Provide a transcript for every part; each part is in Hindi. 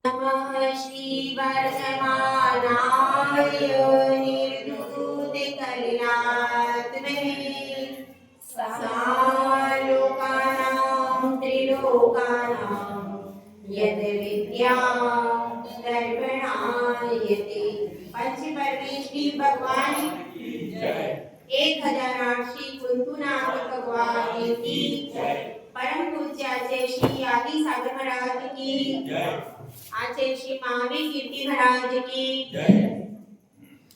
नमः श्रीवर्धमानाय निर्धूतकलिनात्मने सालोकानां त्रिलोकानां यद् विद्यां सर्वणायते। पंच परमेश्वरी भगवान की जय। 1008 श्री कुंतुनाथ भगवान की जय। परम पूज्य आचार्य श्री आदि सागर महाराज की जय। आचार्य श्री महावीर कीर्ति महाराज की जय।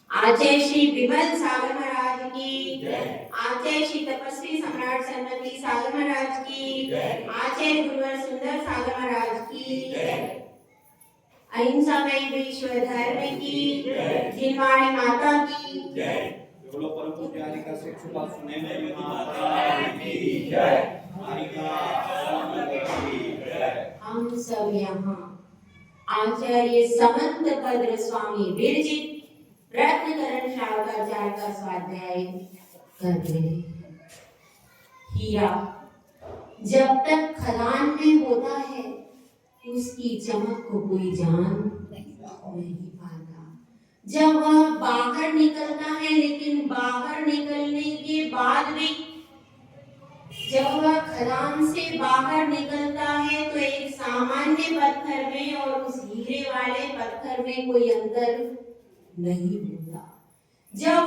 आचार्य श्री विमल सागर महाराज की जय। आचार्य श्री तपस्वी सम्राट सन्मति सागर महाराज की जय। आचार्य गुरुवर सुंदर सागर महाराज की जय। अहिंसा में विश्व धर्म की जय। जिनवाणी माता की जय। बोलो परम पूज्य आदि का शिक्षुता सुने में माता की जय। हम सब यहाँ आचार्य समंत भद्र स्वामी विरचित रत्नकरण शावकाचार्य का स्वाध्याय कर रहे हैं। हीरा जब तक खदान में होता है उसकी चमक को कोई जान नहीं पाता। जब वह बाहर निकलता है, लेकिन बाहर निकलने के बाद भी जब वह खदान से बाहर निकलता है तो एक सामान्य पत्थर में और उस हीरे वाले पत्थर में कोई अंतर नहीं होता। जब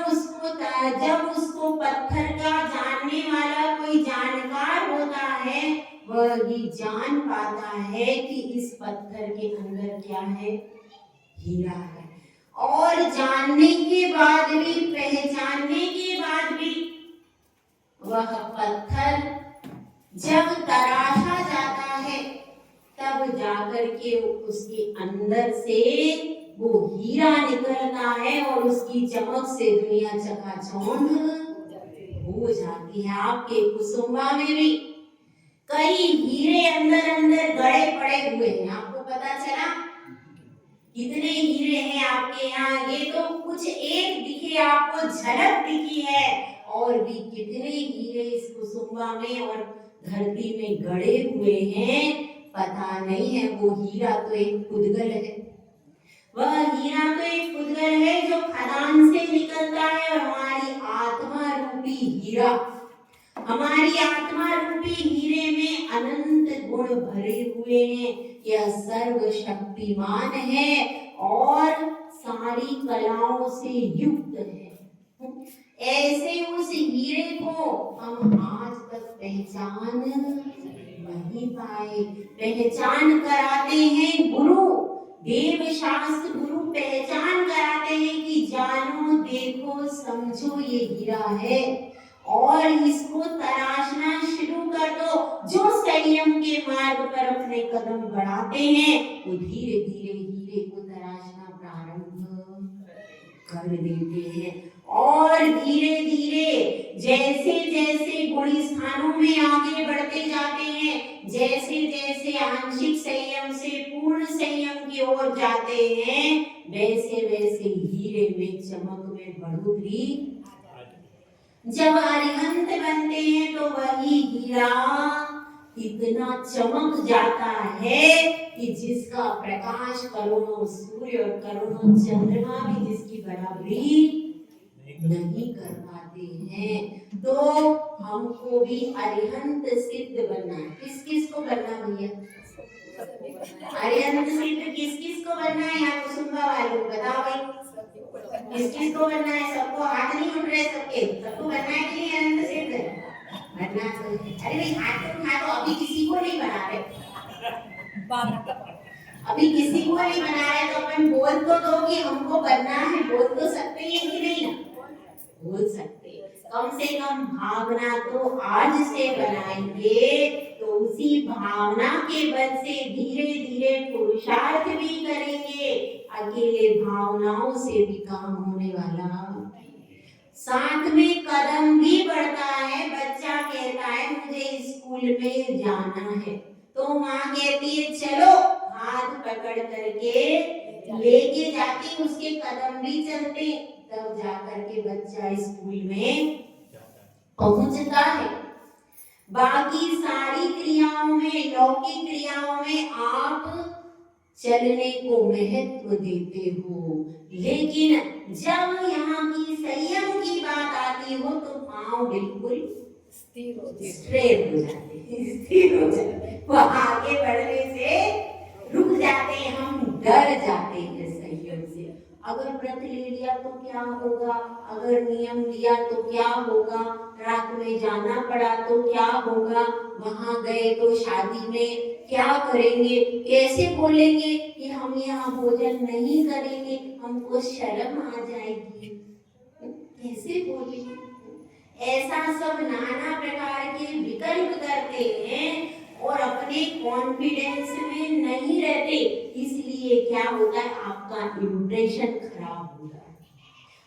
उसको पत्थर का जानने वाला कोई जानकार होता है, वह ही जान पाता है कि इस पत्थर के अंदर क्या है, हीरा है। और जानने के बाद भी, पहचानने के बाद भी वह पत्थर जब तराशा जाता है तब जाकर के उसके अंदर से वो हीरा निकलता है और उसकी चमक से दुनिया चकाचौंध हो जाती है। आपके कुसुम्बा में भी कई हीरे अंदर अंदर गड़े पड़े हुए हैं। आपको पता चला कितने हीरे हैं आपके यहाँ? ये तो कुछ एक दिखे, आपको झलक दिखी है, और भी कितने हीरे इस कुसुम्बा में और धरती में गड़े हुए हैं पता नहीं है। वो हीरा तो एक पुद्गल है, वह हीरा तो एक पुद्गल है जो खदान से निकलता है। और हमारी आत्मा रूपी हीरा, हमारी आत्मा रूपी हीरे में अनंत गुण भरे हुए हैं। यह सर्वशक्तिमान है और सारी कलाओं से युक्त है। ऐसे उस हीरे को हम आज तक पहचान नहीं पाए। पहचान कराते हैं गुरु, देव शास्त्र गुरु पहचान कराते हैं कि जानो, देखो, समझो ये हीरा है और इसको तराशना शुरू कर दो। जो संयम के मार्ग पर अपने कदम बढ़ाते हैं वो धीरे धीरे हीरे को तराशना प्रारंभ कर देते हैं। और धीरे धीरे जैसे जैसे गुणी स्थानों में आगे बढ़ते जाते हैं, जैसे जैसे आंशिक संयम से पूर्ण संयम की ओर जाते हैं, वैसे वैसे हीरे में चमक में बढ़ोतरी। जब अरिहंत बनते हैं तो वही हीरा इतना चमक जाता है कि जिसका प्रकाश करोड़ों सूर्य और करोड़ों चंद्रमा भी जिसकी बराबरी नहीं कर पाते हैं। तो हमको भी अरिहंत सिद्ध बनना है। किस किस को बनना भैया? अरिहंत सिद्ध किस किस को बनना है? यहाँ कुसुम्बा वालों को बताओ भाई, किस किस को बनना है? सबको हाथ नहीं उठ रहे, सबको बनना है कि नहीं अरिहंत सिद्ध? बनना चाहिए। अरे भाई हाथ तो उठा दो, अभी किसी को नहीं बना रहे, अभी किसी को नहीं बना रहे तो अपन बोल तो दो कि हमको बनना है। बोल तो सकते हैं कि नहीं? बोल सकते। कम से कम भावना तो आज से बनाएंगे तो उसी भावना के बल से धीरे धीरे पुरुषार्थ भी करेंगे। अकेले भावनाओं से भी काम होने वाला, साथ में कदम भी बढ़ता है। बच्चा कहता है मुझे स्कूल में जाना है, तो माँ कहती है चलो, हाथ पकड़ करके लेके जाती, उसके कदम भी चलते, तब जाकर के बच्चा स्कूल में पहुंचता है। बाकी सारी क्रियाओं में, लौकिक क्रियाओं में आप चलने को महत्व देते हो, लेकिन जब यहाँ की संयम की बात आती हो तो पांव बिल्कुल स्थिर हो जाते हैं, स्थिर हो जाते हैं। वो आगे बढ़ने से रुक जाते हैं, हम डर जाते हैं संयम से। अगर व्रत ले लिया तो क्या होगा, अगर नियम लिया तो क्या होगा, रात में जाना पड़ा तो क्या होगा, वहां गए तो शादी में क्या करेंगे, कैसे बोलेंगे कि हम यहाँ भोजन नहीं करेंगे, हमको शर्म आ जाएगी, कैसे बोलेंगे। ऐसा सब नाना प्रकार के विकल्प करते हैं और अपने कॉन्फिडेंस में नहीं रहते, इसलिए क्या होता है, आपका इंप्रेशन खराब होता है।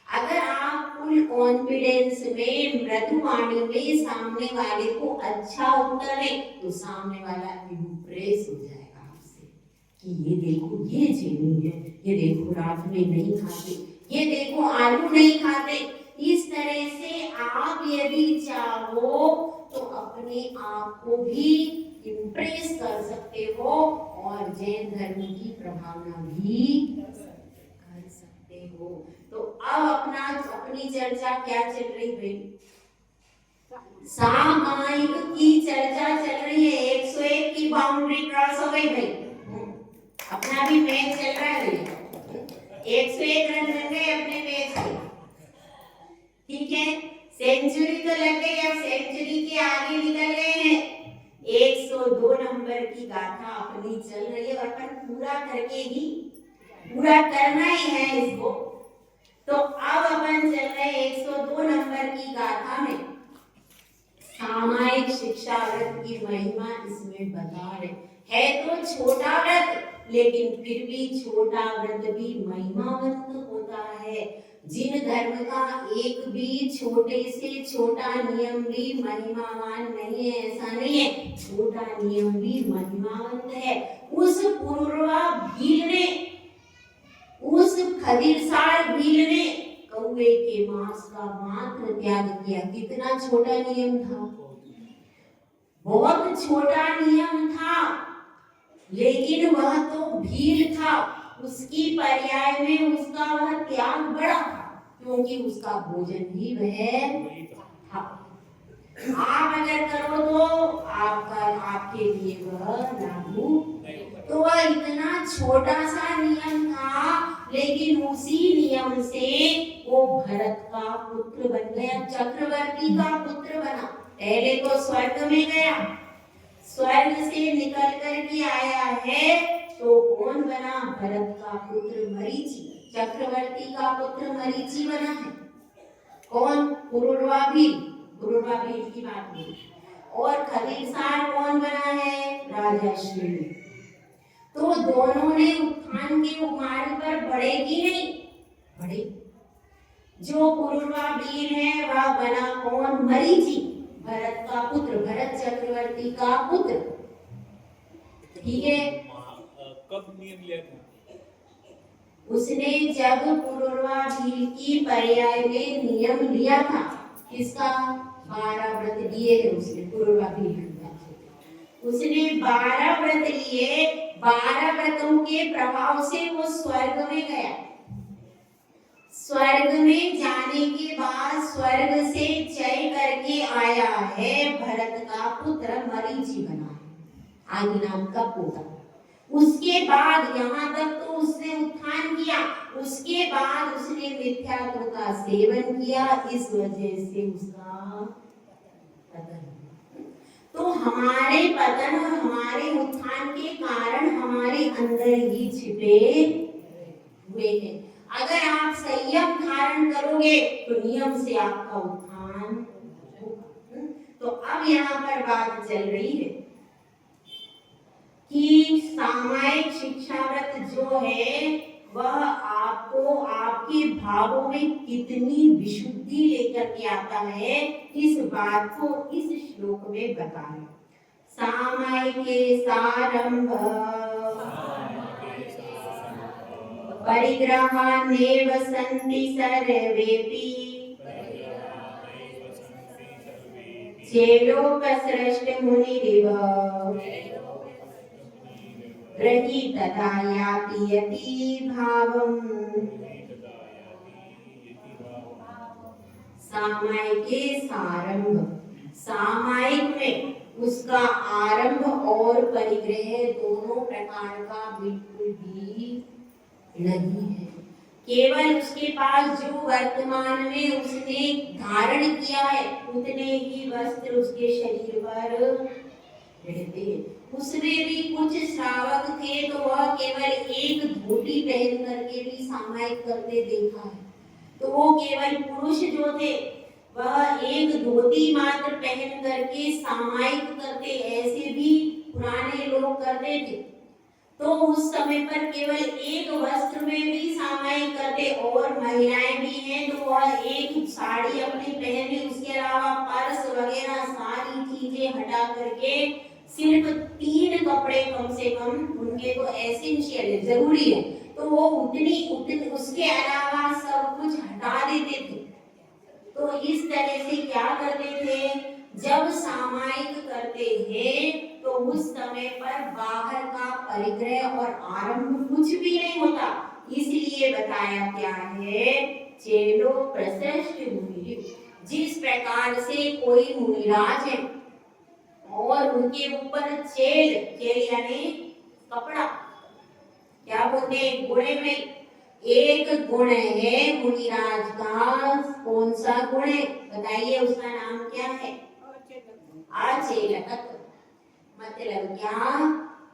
अगर आप फुल कॉन्फिडेंस में मृदुवाणी में सामने वाले को अच्छा उत्तर है तो सामने वाला इम्प्रेस हो जाएगा आपसे कि ये देखो ये जेनी है, ये देखो रात में नहीं खाते, ये देखो आलू नहीं खाते। इस तरह से आप यदि चाहो तो अपने आप को भी इम्प्रेस कर सकते हो और जैन धर्म की प्रभावना भी कर सकते हो। तो अब अपनी चर्चा क्या चल रही भाई, सामायिक की चर्चा चल रही है। 101 की बाउंड्री क्रॉस हो गई भाई, अपना भी मैच चल रहा है, 101 रन बन गए अपने मैच के, ठीक है। सेंचुरी तो लग गई, अब सेंचुरी के आगे निकल गए हैं। 102 नंबर की गाथा अपनी चल रही है और अपन पूरा करके ही, पूरा करना ही है इसको। तो अब अपन चल रहे 102 नंबर की गाथा में सामायिक शिक्षा व्रत की महिमा इसमें बता रहे है। तो छोटा व्रत लेकिन फिर भी छोटा व्रत भी महिमावंत होता है। जिन धर्म का एक भी छोटे से छोटा नियम भी महिमावान नहीं है ऐसा नहीं है, छोटा नियम भी महिमावंत है। उस पूर्वा भील ने, उस खदिरसार भील ने कौवे के मांस का मात्र त्याग किया। कितना छोटा नियम था, बहुत छोटा नियम था, लेकिन वह तो भील था, उसकी पर्याय में उसका वह त्याग बड़ा था क्योंकि उसका भोजन ही वह था। आप अगर करो तो आपके लिए वह लागू, तो वह इतना छोटा सा नियम था, लेकिन उसी नियम से वो भरत का पुत्र बन गया, चक्रवर्ती का पुत्र बना। पहले तो स्वर्ग में गया, स्वर्ग से निकल कर के आया है तो कौन बना, भरत का पुत्र मरीचि, चक्रवर्ती का पुत्र मरीचि बना है। कौन, पुरुरवा भील, पुरुरवा भील की बात हुई। और खदिरसार कौन बना है, राजा श्रेणी। तो दोनों ने उत्थान के मार्ग पर बढ़े कि नहीं, बढ़े। जो पुरुरवा भील है वह बना कौन, मरीचि, भरत का पुत्र, भरत चक्रवर्ती का पुत्र, ठीक है। कब नियम लिया था? उसने जब पुरुरवा भील की पर्याय में नियम लिया था, किसका, 12 व्रत लिए थे उसने, पुरुरवा भील उसने 12 व्रत लिए। 12 व्रतों के प्रभाव से वो स्वर्ग में गया। स्वर्ग में जाने के बाद स्वर्ग से जय करके आया है, भरत का पुत्र मरीचि बना है, आदि नाम का पोता। उसके बाद यहाँ तक तो उसने उत्थान किया, उसके बाद उसने मिथ्यात्व का सेवन किया, इस वजह से उसका पतन। तो हमारे पतन और हमारे उत्थान के कारण हमारे अंदर ही छिपे हुए हैं। अगर आप संयम धारण करोगे तो नियम से आपका उत्थान होगा। तो अब यहाँ पर बात चल रही है कि सामायिक शिक्षा व्रत जो है वह आपको आपके भावों में कितनी विशुद्धि लेकर के आता है, इस बात को इस श्लोक में बता रहे। सामायिके सारंभ परिग्रहानेव सन्ति सर्वेपि चेलोपसृष्ट मुनिरिव रही तथा याति यति भावम। सामायिके सारंभ, सामायिक में उसका आरंभ और परिग्रह दोनों प्रकार का बिल्कुल भी नहीं है। केवल उसके पास जो वर्तमान में उसने धारण किया है उतने ही वस्त्र उसके शरीर पर रहते हैं। उसमें भी कुछ श्रावक थे तो वह केवल एक धोती पहन करके भी सामायिक करते देखा है। तो वो केवल पुरुष जो थे वह एक धोती मात्र पहन करके सामायिक करते, ऐसे भी पुराने लोग करते थे। तो उस समय पर केवल एक वस्त्र में भी सामायिक करते, और महिलाएं भी हैं तो वह एक साड़ी अपनी पहने, उसके अलावा पर्स वगैरह सारी चीजें हटा करके सिर्फ 3 कपड़े कम से कम उनके तो एसेंशियल है, जरूरी है, तो वो उतनी उसके अलावा सब कुछ हटा देते थे। तो इस तरह से क्या करते थे, जब सामायिक करते हैं तो उस समय पर बाहर का परिग्रह और आरंभ कुछ भी नहीं होता। इसलिए बताया क्या है, चेलो प्रशस्त मुनि। जिस प्रकार से कोई मुनिराज है और उनके ऊपर चेल यानी कपड़ा, क्या बोलते हैं, घोड़े में एक गुण है मुनिराज का। कौन सा गुण है बताइए, उसका नाम क्या है? आचेलक। मतलब क्या,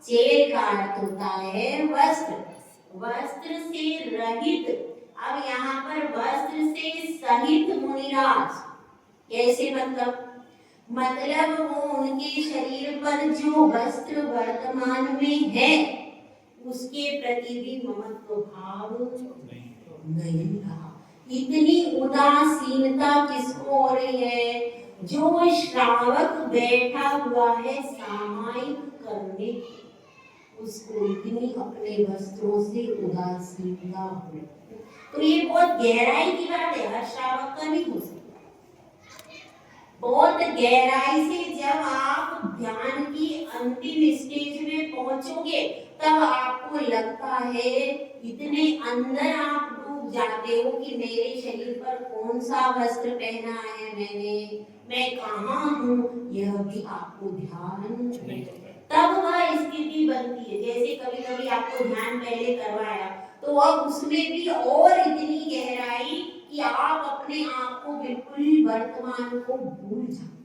चेल का अर्थ होता है वस्त्र, वस्त्र से रहित। अब यहाँ पर वस्त्र से सहित मुनिराज कैसे, मतलब वो उनके शरीर पर जो वस्त्र वर्तमान में है उसके प्रति भी ममत्व भाव नहीं रहा। इतनी उदासीनता किसको हो रही है, जो श्रावक बैठा हुआ है सामायिक करने, उसको इतनी अपने वस्त्रों से उदासीनता हो। तो ये बहुत गहराई की बात है, हर श्रावक का नहीं हो सकता। बहुत गहराई से जब आप ध्यान की अंतिम स्टेज में पहुंचोगे तब आपको लगता है, इतने अंदर आप डूब जाते हो कि मेरे शरीर पर कौन सा वस्त्र पहना है मैंने, मैं कहाँ हूँ, यह भी आपको ध्यान तब वह स्थिति बनती है। जैसे कभी कभी आपको ध्यान पहले करवाया तो अब उसमें भी और इतनी गहराई कि आप अपने आप को बिल्कुल वर्तमान को भूल जाते,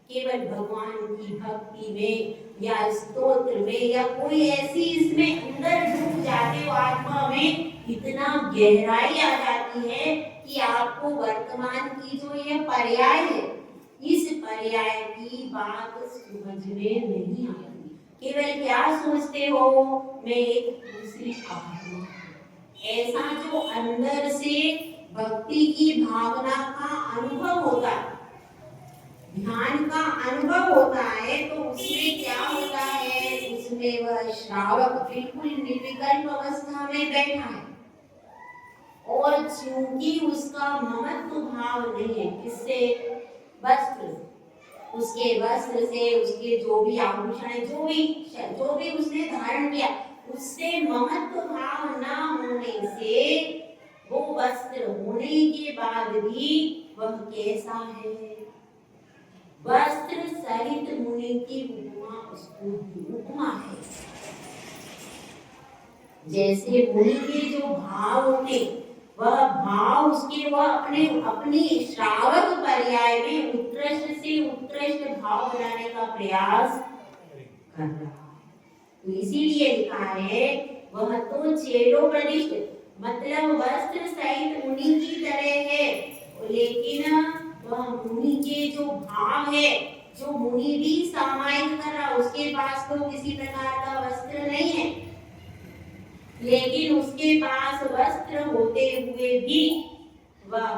केवल भगवान की भक्ति में या स्तोत्र में या कोई ऐसी इसमें अंदर डूब जाते हो, आत्मा में इतना गहराई आ जाती है कि आपको वर्तमान की जो ये पर्याय है, इस पर्याय की बात समझ में नहीं आती। केवल क्या सोचते हो, मैं एक दूसरी आत्मा। ऐसा जो अंदर से भक्ति की भावना का अनुभव होता है, ध्यान का अनुभव होता है, तो उसमें क्या होता है, उसमें वह श्रावक बिल्कुल निर्विकल्प अवस्था में बैठा है, और चूंकि उसका ममत्व भाव नहीं है, किससे, वस्त्र, उसके वस्त्र से, उसके जो भी आभूषण है, जो भी उसने धारण किया, उससे ममत्व भाव ना होने से वो वस्त्र होने के बाद भी वह कैसा है, वस्त्र सहित मुनि की उपमा उसको उपमा है। जैसे मुनि के जो भाव होते, वह भाव उसके वह अपनी श्रावक पर्याय में उत्कृष्ट से उत्कृष्ट भाव बनाने का प्रयास कर रहा है। तो इसीलिए लिखा है, वह तो चेलो प्रतिष्ठ, मतलब वस्त्र सहित मुनि की तरह है, लेकिन वह मुनि के जो भाव है, जो मुनि भी सामायिक कर रहा, उसके पास तो किसी प्रकार का वस्त्र नहीं है, लेकिन उसके पास वस्त्र होते हुए भी वह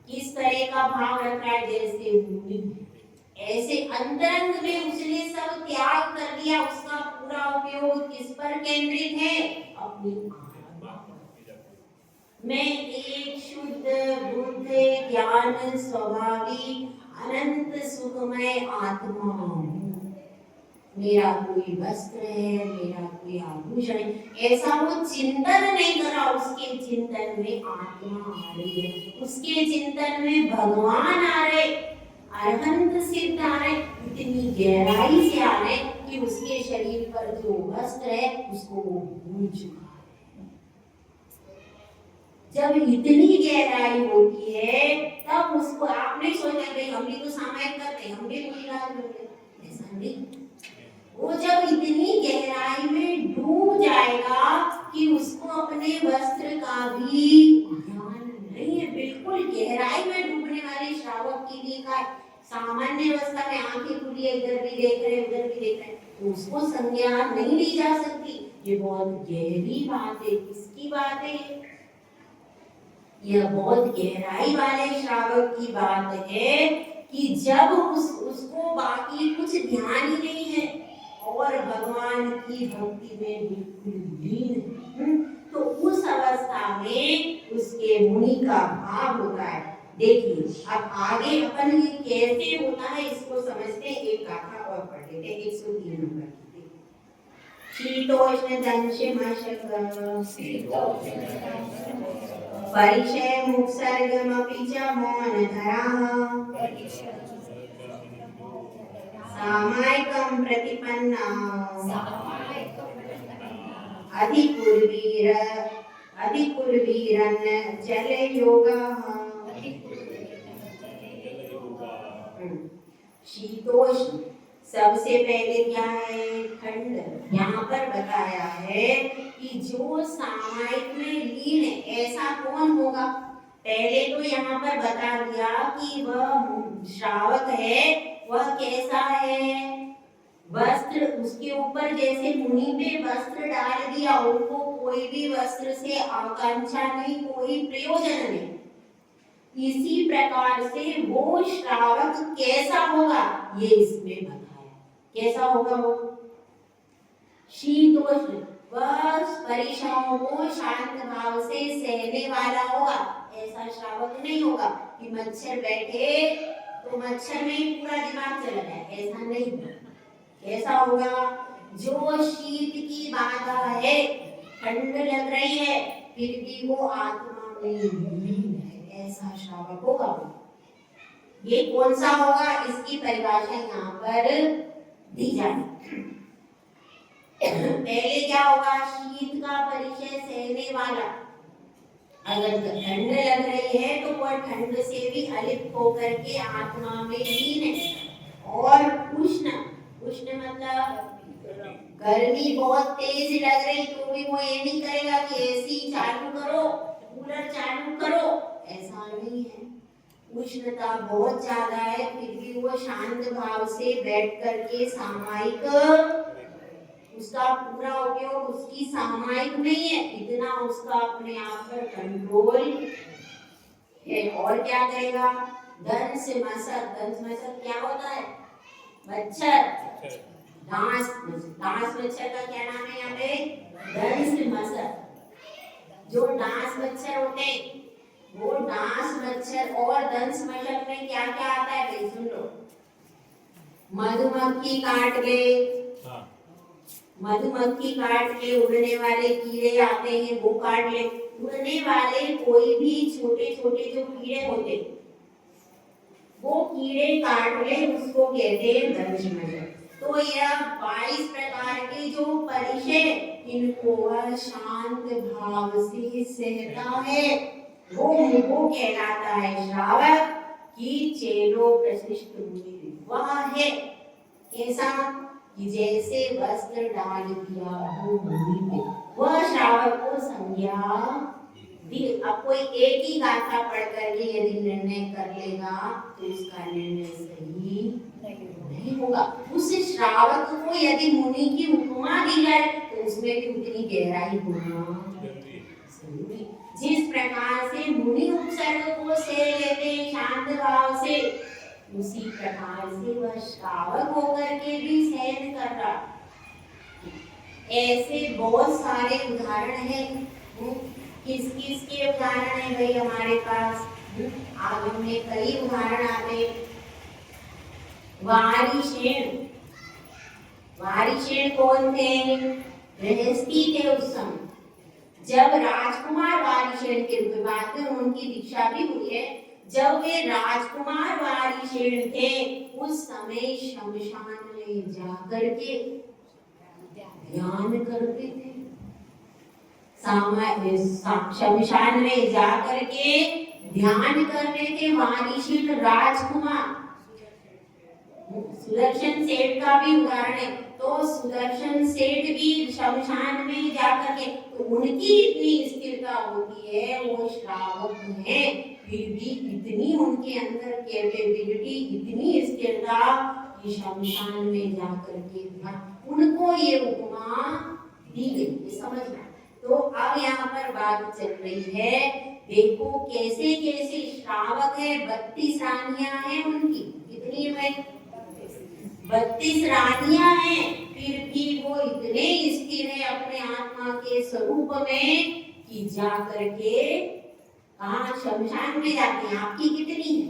किस तरह का भाव रख रहा है, जैसे मुनि। ऐसे अंतरंग में उसने सब त्याग कर दिया, उसका पूरा उपयोग किस पर केंद्रित है, अपनी आत्मा पर। मैं एक शुद्ध बुद्ध ज्ञान स्वभावी अनंत सुखमय आत्मा हूँ। मेरा कोई वस्त्र है, मेरा कोई आभूषण है, ऐसा वो चिंतन नहीं कर रहा। उसके चिंतन में आत्मा आ रही है, उसके चिंतन में भगवान आ रहे, अरहंत सिद्ध आ रहे, इतनी गहराई से आ रहे कि उसके शरीर पर जो वस्त्र है उसको वो भूल चुका है। जब इतनी गहराई होती है तब उसको आप नहीं सोचते भाई हम भी तो सामायिक करते, हम भी मुनिराज बन गए, ऐसा नहीं। वो जब इतनी गहराई में डूब जाएगा कि उसको अपने वस्त्र का भी ध्यान नहीं है, बिल्कुल गहराई में डूबने वाले श्रावक के लिए का सामान्य अवस्था में आंखें खुली है, इधर भी देख रहे हैं उधर भी देख रहे हैं, तो उसको संज्ञा नहीं ली जा सकती। ये बहुत गहरी बात है। किसकी बात है? यह बहुत गहराई वाले श्रावक की बात है कि जब उसको बाकी कुछ ध्यान ही नहीं है और भगवान की भक्ति में बिल्कुल लीन है, तो उस अवस्था में उसके मुनि का भाव होता है। देखिए अब आगे अपन ये कैसे होता है इसको समझते हैं। एक गाथा और पढ़ लेते हैं 103 नंबर की। शीतोष्ण दंशमशक परिचय मुक्सर्गमपि च मौनधराः सामायिकं प्रतिपन्ना अधिकुर्वीरन् जलयोगः। शीतोष्ण सबसे पहले क्या है? ठंड। यहाँ पर बताया है कि जो सामायिक में लीन है ऐसा कौन होगा? पहले तो यहाँ पर बता दिया कि वह श्रावक है, वह कैसा है? वस्त्र उसके ऊपर जैसे मुनि पे वस्त्र डाल दिया, उनको कोई भी वस्त्र से आकांक्षा नहीं, कोई प्रयोजन नहीं। इसी प्रकार से वो श्रावक कैसा होगा ये इसमें बताया। कैसा होगा वो? शीतोष्ण, वह परीक्षाओं को शांत भाव से सहने वाला होगा। ऐसा श्रावक नहीं होगा कि मच्छर बैठे तो मच्छर में ही पूरा दिमाग चला जाए, ऐसा नहीं। कैसा होगा? जो शीत की बाधा है, ठंड लग रही है, फिर भी वो आत्मा में लीन है, ऐसा श्रावक होगा। ये कौन सा होगा? इसकी परिभाषा यहाँ पर दी जाए। पहले क्या होगा? शीत का परिचय सहने वाला। अगर ठंड लग रही है तो वह ठंड से भी अलिप्त होकर के आत्मा में लीन है। और उष्ण, उष्ण मतलब गर्मी बहुत तेज लग रही तो भी वो ये नहीं करेगा कि एसी चालू करो, कूलर चालू करो, ऐसा नहीं है। उष्णता बहुत ज्यादा है फिर भी वो शांत भाव से बैठ करके सामायिक, उसका पूरा उपयोग उसकी सामायिक नहीं है, इतना उसका अपने आप पर कंट्रोल है। और क्या करेगा? दंश मशक क्या होता है? मच्छर। डांस मच्छर का क्या नाम है यहाँ पे? दंश मशक। जो डांस मच्छर होते हैं वो डांस मच्छर और दंश मशक में क्या क्या आता है भाई सुन लो। मधुमक्खी काट ले, मधुमक्खी काट ले, उड़ने वाले कीड़े आते हैं वो काट ले, उड़ने वाले कोई भी छोटे छोटे जो कीड़े होते वो कीड़े काट ले, उसको कहते हैं दंश मशक। तो यह 22 प्रकार के जो परिचय इनको वह शांत भाव से सहता है, वो कहलाता है श्रावक की चेलो प्रशिष्ट मुनि। वह है कैसा? कि जैसे वस्त्र डाल दिया हो मुनि पे, वह श्रावक को संज्ञा दी। अब कोई एक ही गाथा पढ़ करके यदि निर्णय कर लेगा तो उसका निर्णय सही नहीं होगा। उस श्रावक को यदि मुनि की उपमा दी जाए तो उसमें भी उतनी गहराई होना जरूरी। जिस प्रकार से मुनि उपसर्ग को से लेते शांत भाव से, उसी प्रकार से वह श्रावक होकर के भी सहन कर रहा। ऐसे बहुत सारे उदाहरण हैं। किस किस के उदाहरण है भाई हमारे पास? आगम में कई उदाहरण आते। वारिशेण वारिशेण कौन थे? गृहस्थी थे उस समय। जब राजकुमार वारिशेण के रूप में, बाद में उनकी दीक्षा भी हुई है, जब वे राजकुमार वारिशेण थे उस समय शमशान में जाकर के ध्यान करते थे। शमशान में जाकर के ध्यान कर रहे थे वारिशेण राजकुमार। सुदर्शन सेठ का भी उदाहरण है, तो सुदर्शन सेठ भी शमशान में जाकर के, तो उनकी इतनी स्थिरता होती है, वो श्रावक है, फिर भी इतनी उनके अंदर कैपेबिलिटी, इतनी स्थिरता कि शमशान में जाकर के उनको ये उपमा दी गई। समझना। तो अब यहाँ पर बात चल रही है, देखो कैसे कैसे श्रावक है, 32 रानियां हैं उनकी, कितनी है? 32 रानियां हैं, फिर भी वो इतने स्थिर है अपने आत्मा के स्वरूप में कि जा करके कहाँ? शमशान में जाते हैं। आपकी कितनी है?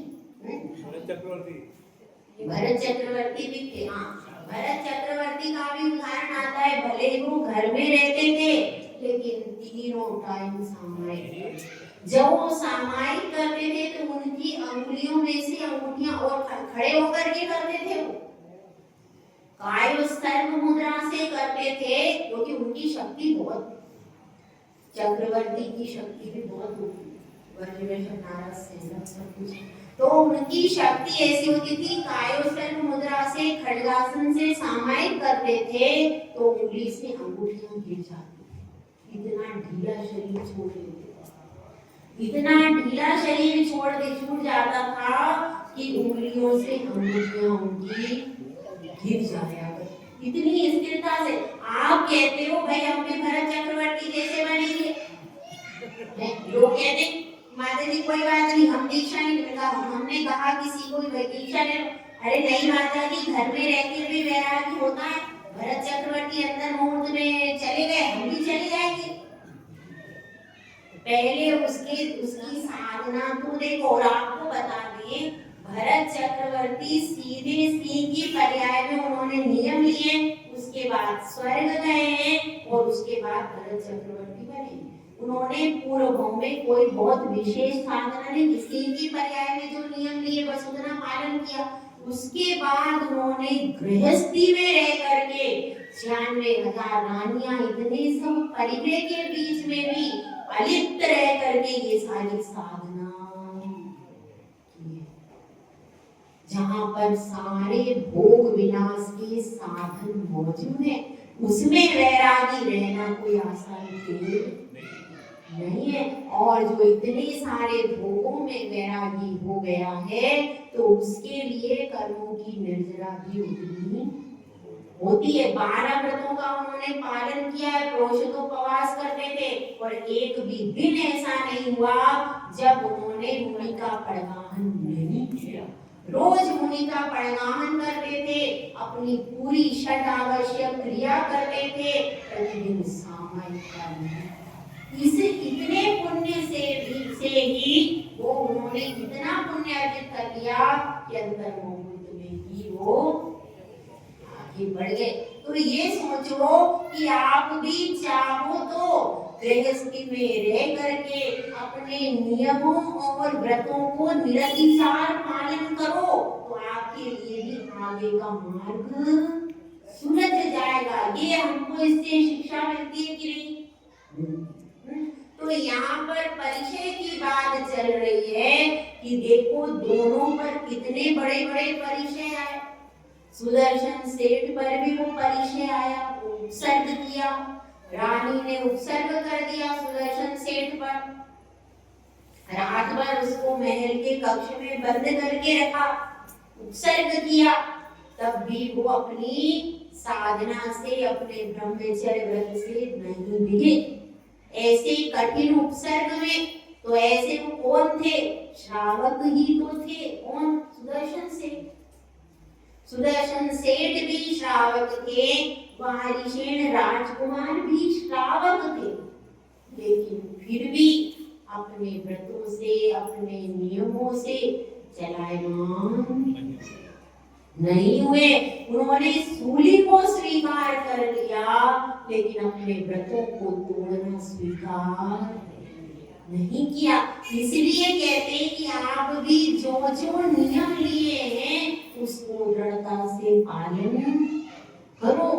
भरत चक्रवर्ती भी थे। हाँ, भरत चक्रवर्ती का भी उदाहरण आता है, भले वो घर में रहते थे लेकिन तीनों टाइम सामायिक, जब वो सामायिक करते थे तो उनकी अंगुलियों में से अंगूठियां, और खड़े होकर के करते थे वो, कायस्थल मुद्रा से करते थे, क्योंकि उनकी शक्ति बहुत, चक्रवर्ती की शक्ति भी बहुत होती है, तो उनकी शक्ति ऐसी होती थी, कायोस्थल मुद्रा से खड्गासन से सामायिक करते थे तो उंगली से अंगूठियां गिर जाती, इतना ढीला शरीर छोड़ देते, इतना ढीला शरीर छूट जाता था कि उंगलियों से अंगूठियां उनकी गिर जाया करती, इतनी स्थिरता से। आप कहते हो भाई हम भी भरत चक्रवर्ती जैसे बनेंगे, लोग कहते माता जी कोई बात नहीं, हम दीक्षा नहीं लेगा, हमने कहा किसी को दीक्षा ले, अरे नहीं माता जी, घर में रहकर भी वैरागी होता है, भरत चक्रवर्ती अंदर मुहूर्त में चले गए, हम भी चले जाएंगे। पहले उसकी साधना तो देखो, और आपको बता दें, भरत चक्रवर्ती सीधे सिंह की पर्याय में उन्होंने नियम लिए, उसके बाद स्वर्ग गए हैं और उसके बाद भरत चक्रवर्ती बने। उन्होंने पूर्व में कोई बहुत विशेष साधना नहीं, सिंह की पर्याय में जो नियम लिए बस उतना पालन किया, उसके बाद उन्होंने गृहस्थी में रह करके 96,000 रानियां, इतने सब परिवार के बीच में भी अलिप्त रह करके ये सारी साधना की, जहां पर सारे भोग विनाश के साधन मौजूद हैं, उसमें वैरागी रहना कोई आसान खेल नहीं है। और जो इतने सारे भोगों में वैरागी हो गया है तो उसके लिए कर्मों की निर्जरा भी उतनी होती है। 12 व्रतों का उन्होंने पालन किया है, प्रोषितोपवास करते थे, और एक भी दिन ऐसा नहीं हुआ जब उन्होंने मुनि का पड़गाहन नहीं किया। रोज मुनि का पड़गाहन करते थे, अपनी पूरी षट आवश्यक क्रिया करते थे, प्रतिदिन सामायिक कर्म। इसे इतने पुण्य से ही वो उन्होंने इतना पुण्य अर्जित कर लिया कि अंतर मुहूर्त में ही वो आगे बढ़ गए। तो ये सोचो कि आप भी चाहो तो गृहस्थी में रह करके अपने नियमों और व्रतों को निरतिचार पालन करो, तो आपके लिए भी आगे का मार्ग सुलझ जाएगा। ये हमको इससे शिक्षा मिलती है कि नहीं? तो यहाँ पर परिचय की बात चल रही है कि देखो दोनों पर कितने बड़े बड़े परिचय आए। सुदर्शन सेठ पर भी वो परिचय आया, वो उपसर्ग किया, रानी ने उपसर्ग कर दिया सुदर्शन सेठ पर, रात भर उसको महल के कक्ष में बंद करके रखा, उपसर्ग किया, तब भी वो अपनी साधना से, अपने ब्रह्मचर्य व्रत से नहीं दिखे। ऐसे कठिन उपसर्ग में तो ऐसे वो कौन थे? श्रावक ही तो थे। कौन? सुदर्शन सेठ। सुदर्शन सेठ भी श्रावक थे, वारिशेण राजकुमार भी श्रावक थे, लेकिन फिर भी अपने व्रतों से, अपने नियमों से चलायमान नहीं हुए। उन्होंने सूली को स्वीकार कर लिया, लेकिन अपने व्रतों को तोड़ना स्वीकार नहीं किया। इसलिए कहते हैं कि आप भी जो जो नियम लिए हैं उसको दृढ़ता से पालन करो।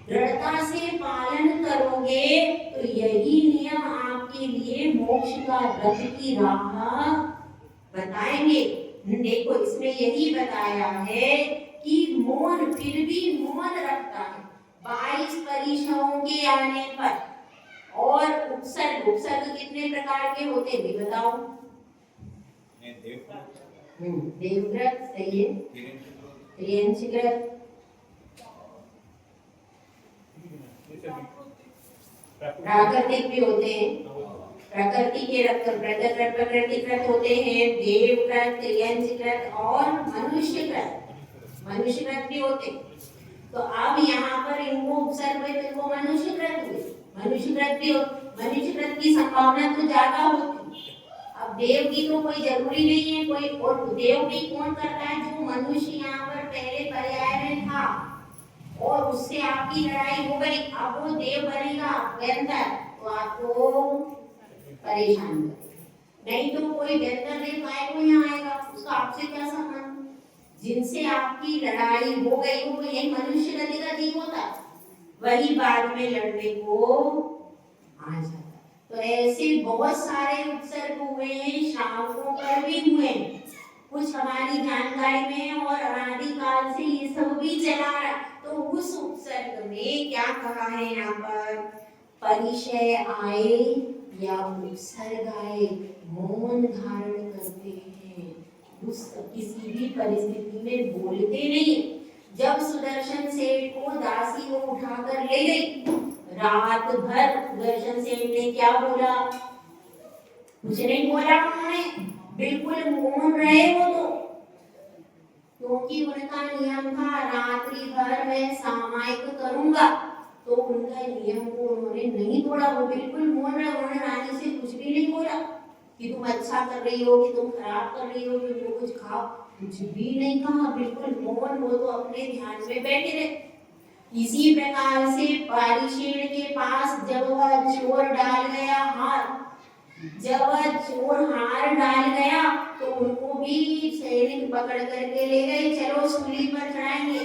दृढ़ता से पालन करोगे तो यही नियम आपके लिए मोक्ष का रथ की राह बताएंगे। देखो इसमें यही बताया है कि मौन फिर भी मौन रखता है 22 परीक्षाओं के आने पर। और उपसर्ग कितने प्रकार के होते हैं बताओ? देवव्रत सही है, त्रियंचव्रत, प्राकृतिक भी होते हैं, प्रकृति के प्राकृतिक व्रत होते हैं, देवव्रत, त्रियंचव्रत और मनुष्य व्रत भी होते। तो अब यहाँ पर इनको उपसर्ग में इनको मनुष्य व्रत हुए, मनुष्य व्रत भी हो, मनुष्य व्रत की संभावना तो ज्यादा होती। अब देव की तो कोई जरूरी नहीं है कोई, और देव भी कौन करता है? जो मनुष्य यहाँ पर पहले पर्याय में था और उससे आपकी लड़ाई हो गई, अब वो देव बनेगा व्यंतर, तो आपको परेशान करेगा। नहीं तो कोई व्यंतर देव काय को यहाँ आएगा, उसका आपसे क्या संबंध? जिनसे आपकी लड़ाई हो गई हो, यही मनुष्य गति का जीव होता, वही बाद में लड़ने को आ जाता। तो ऐसे बहुत सारे उपसर्ग हुए हैं, श्रावकों पर भी हुए हैं, कुछ हमारी जानकारी में और अनादिकाल से ये सब भी चला रहा। तो उस उपसर्ग में क्या कहा है यहाँ पर? परिचय आए या उपसर्ग आए, मौन धारण करते हैं, उस किसी भी परिस्थिति में बोलते नहीं। जब सुदर्शन सेठ को दासी को उठाकर ले गई, रात भर सुदर्शन सेठ ने क्या बोला? कुछ नहीं बोला उन्होंने, बिल्कुल मौन रहे वो तो, क्योंकि उनका नियम था रात्रि भर मैं सामायिक करूंगा, तो उनका नियम को उन्होंने नहीं तोड़ा, वो बिल्कुल मौन रहे। उन्होंने रानी से कुछ भी नहीं बोला कि तुम अच्छा कर रही हो, कि तुम खराब कर रही हो, कि तुम कुछ खाओ, कुछ भी नहीं कहा, बिल्कुल मौन। वो तो अपने ध्यान में बैठे रहे। इसी प्रकार से पारिशेण के पास जब वह चोर डाल गया हार, जब वह चोर हार डाल गया तो उनको भी सैनिक पकड़ करके ले गए, चलो सूली पर चढ़ाएंगे।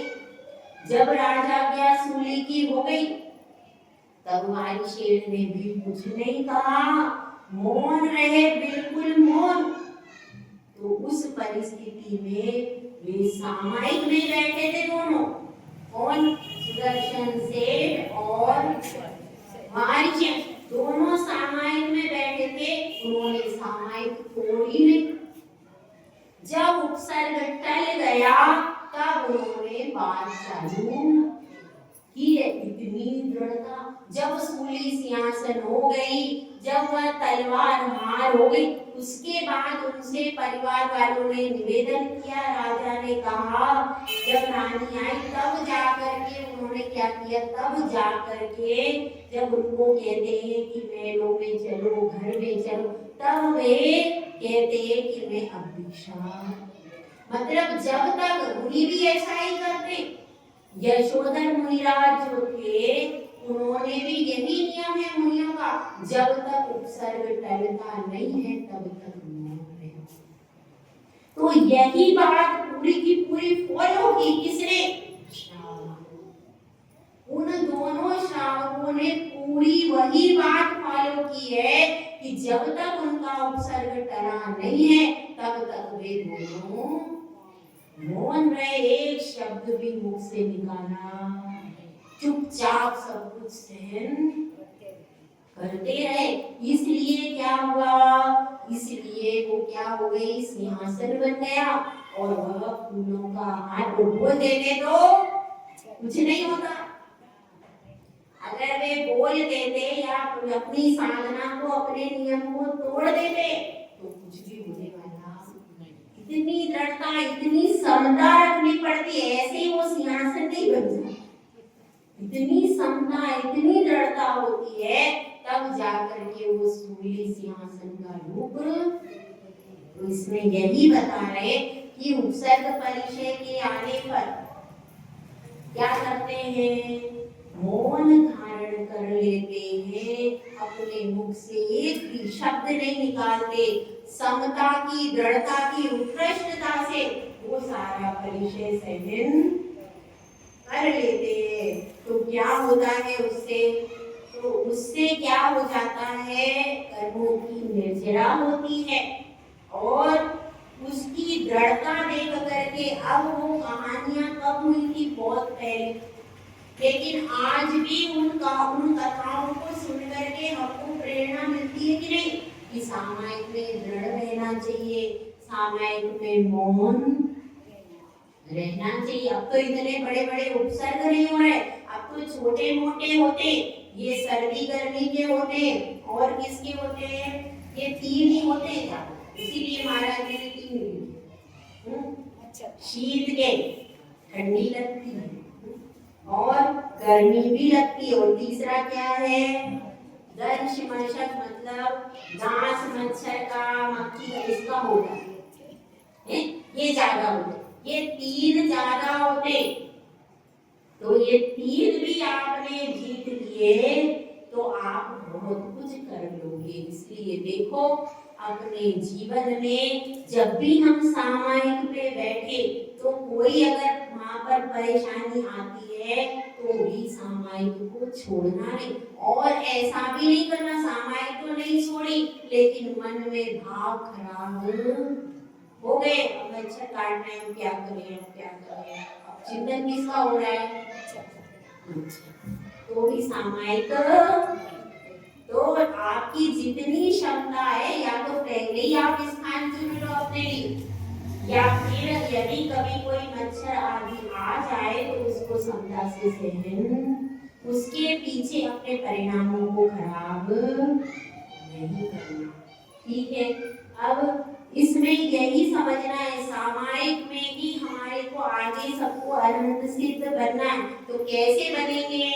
जब राजा क्या सूली की हो गई, तब पारिशेण ने भी कुछ नहीं कहा, मौन रहे, बिल्कुल मौन। तो उस परिस्थिति में वे सामायिक में बैठे थे दोनों, कौन? सुदर्शन सेठ और मारीचन, दोनों सामायिक में बैठे थे। उन्होंने सामायिक तोड़ी नहीं। जब उपसर्ग टल गया तब उन्होंने बात चालू की है। इतनी दृढ़ता, जब सूली सिंहासन हो गई, जब वह तलवार हार हो गई, उसके बाद उनसे परिवार वालों ने निवेदन किया। राजा ने कहा, जब रानी आई तब जाकर के उन्होंने क्या किया? तब जाकर के जब उनको कहते हैं कि महलों में चलो, घर में चलो, तब वे कहते हैं कि मैं अब भिक्षा, मतलब जब तक मुनि भी ऐसा ही करते। यशोधर मुनिराज जो थे उन्होंने भी यही नियम है मुनियों का, जब तक उपसर्ग टलता नहीं है तब तक मौन रहो। तो यही बात पूरी की पूरी फॉलो की किसने? उन दोनों श्रावकों ने पूरी वही बात फॉलो की है कि जब तक उनका उपसर्ग टला नहीं है तब तक वे दोनों मौन रहे, एक शब्द भी मुख से निकाला, चुपचाप सब कुछ सहन करते रहे। इसलिए क्या हुआ? इसलिए वो क्या हो गई? सिंहासन बन गया और वह फूलों का हार बोल देते तो कुछ नहीं होता। अगर वे बोल देते या अपनी साधना को, अपने नियम को तोड़ देते तो कुछ भी होने वाला। इतनी दृढ़ता, इतनी समता रखनी पड़ती है, ऐसे ही वो सिंहासन नहीं बन जाता। इतनी समता, इतनी दृढ़ता होती है तब जाकर के वो सूली सिंहासन का रूप। तो इसमें यही बता रहे कि उपसर्ग परिचय के आने पर क्या करते हैं, मौन धारण कर लेते हैं, अपने मुख से एक भी शब्द नहीं निकालते, समता की, दृढ़ता की, उत्कृष्टता से वो सारा परिचय सहन कर लेते हैं। तो क्या होता है उससे, तो उससे क्या हो जाता है, कर्मों की निर्जरा होती है और उसकी दृढ़ता देख करके, अब वो कहानियां कब हुई थी, बहुत पहले, लेकिन आज भी उन कथाओं को सुन करके हमको प्रेरणा मिलती है कि नहीं, कि सामायिक में दृढ़ रहना चाहिए, सामायिक में मौन रहना चाहिए। अब तो इतने बड़े बड़े उपसर्ग नहीं हो रहे, अब तो छोटे मोटे होते, ये सर्दी गर्मी के होते और किसके होते हैं, ये 3 ही होते हैं क्या, इसीलिए महाराज ने 3 लिखे। अच्छा, शीत के ठंडी लगती है और गर्मी भी लगती है, और तीसरा क्या है, दंश मशक, मतलब डांस मच्छर का, मक्खी का, इसका होता है, ये ज्यादा होते, ये 3 ज्यादा होते। तो ये 3 भी आपने जीत लिए तो आप बहुत कुछ कर लोगे। इसलिए देखो, अपने जीवन में जब भी हम सामायिक पे बैठे तो कोई अगर वहां पर परेशानी आती है तो भी सामायिक को छोड़ना नहीं, और ऐसा भी नहीं करना सामायिक तो नहीं छोड़ी लेकिन मन में भाव खराब हो गए, अब मच्छर काटना है, क्या करें, क्या करें, अब चिंतन किसका हो रहा है, तो भी सामायिक, तो आपकी जितनी क्षमता है, या तो पहले ही आप स्थान चुन लो अपने लिए, या फिर यदि कभी कोई मच्छर आदि आ जाए तो उसको समता से सहन, उसके पीछे अपने परिणामों को खराब नहीं करना। ठीक है, अब इसमें यही समझना है, सामायिक में ही हमारे को आगे सबको अनंत सिद्ध बनना है। तो कैसे बनेंगे,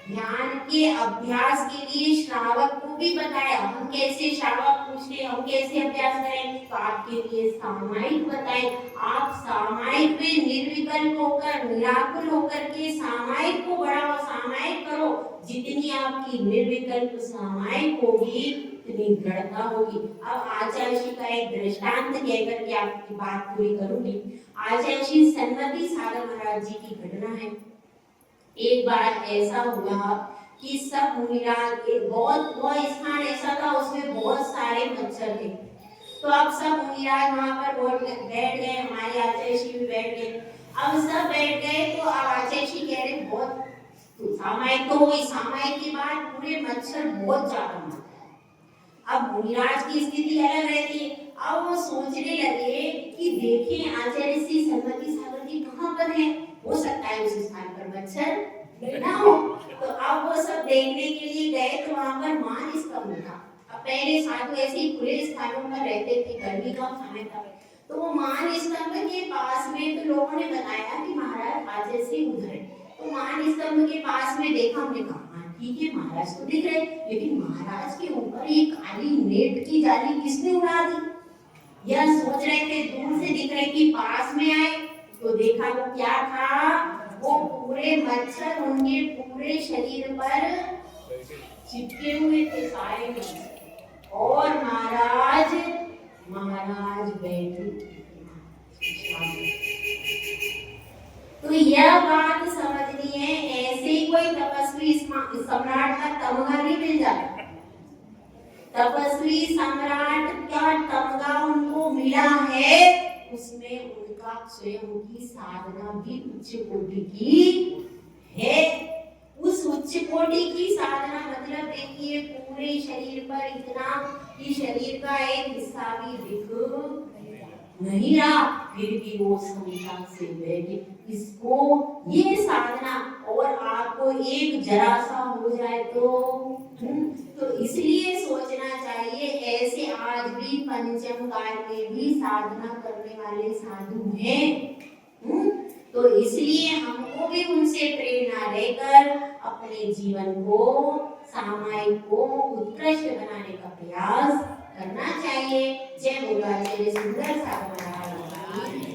ध्यान के अभ्यास के लिए श्रावक को भी बताया, हम कैसे, श्रावक पूछते हम कैसे अभ्यास करें, तो आपके लिए सामायिक बताए। आप सामायिक में निर्विकल्प होकर, निराकुल होकर के सामायिक को बढ़ाओ, सामायिक करो, जितनी आपकी निर्विकल्प सामायिक होगी इतनी दृढ़ता होगी। अब आचार्य श्री का एक दृष्टांत कहकर के आपकी बात पूरी करूंगी। आचार्य श्री सन्मति सागर महाराज जी की घटना है। एक बार ऐसा हुआ कि सब मुनिराज के बहुत, वह स्थान ऐसा था उसमें बहुत सारे मच्छर थे, तो अब सब मुनिराज वहां पर बैठ गए, हमारे आचार्य श्री भी बैठ गए। अब सब बैठ गए तो अब आचार्य श्री कह रहे बहुत, तो सामायिक तो हुई, सामायिक के बाद पूरे मच्छर बहुत ज्यादा, अब मुनिराज की स्थिति अलग रहती है। अब वो सोचने लगे कि देखें आचार्य श्री सन्मति सागर जी कहाँ पर है, हो सकता है उस स्थान पर मच्छर ना हो। तो अब वो सब देखने के लिए गए तो वहां पर मान स्तंभ था। अब पहले साधु ऐसे ही खुले स्थानों पर रहते थे, गर्मी का समय था, तो वो मान स्तंभ के पास में, तो लोगों ने बताया कि महाराज आचार्य श्री उधर है, तो मान स्तंभ के पास में देखा, हमने कहा ठीक है महाराज तो दिख रहे, लेकिन महाराज के ऊपर ये काली नेट की जाली किसने उड़ा दी, यह सोच रहे थे, दूर से दिख रहे कि पास में आए तो देखा वो क्या था, वो पूरे मच्छर उनके पूरे शरीर पर चिपके हुए थे सारे मच्छर, और महाराज बैठे। तो यह बात समझनी है, ऐसे ही कोई तपस्वी सम्राट का तमगा नहीं मिल जाता, तपस्वी सम्राट का तमगा उनको मिला है, उसमें उनका स्वयं की साधना भी उच्च कोटि की है। उस उच्च कोटि की साधना मतलब देखिए पूरे शरीर पर इतना कि शरीर का एक हिस्सा भी दिख नहीं रहा, फिर भी वो समता से बैठे। इसको ये साधना, और आपको एक जरा सा हो जाए तो इसलिए सोचना चाहिए, ऐसे आज भी पंचम काल में भी साधना करने वाले साधु हैं, तो इसलिए हमको भी उनसे प्रेरणा लेकर अपने जीवन को, सामायिक को उत्कृष्ट बनाने का प्रयास करना चाहिए। जय बोलो आचार्य सुंदर सागर महाराज।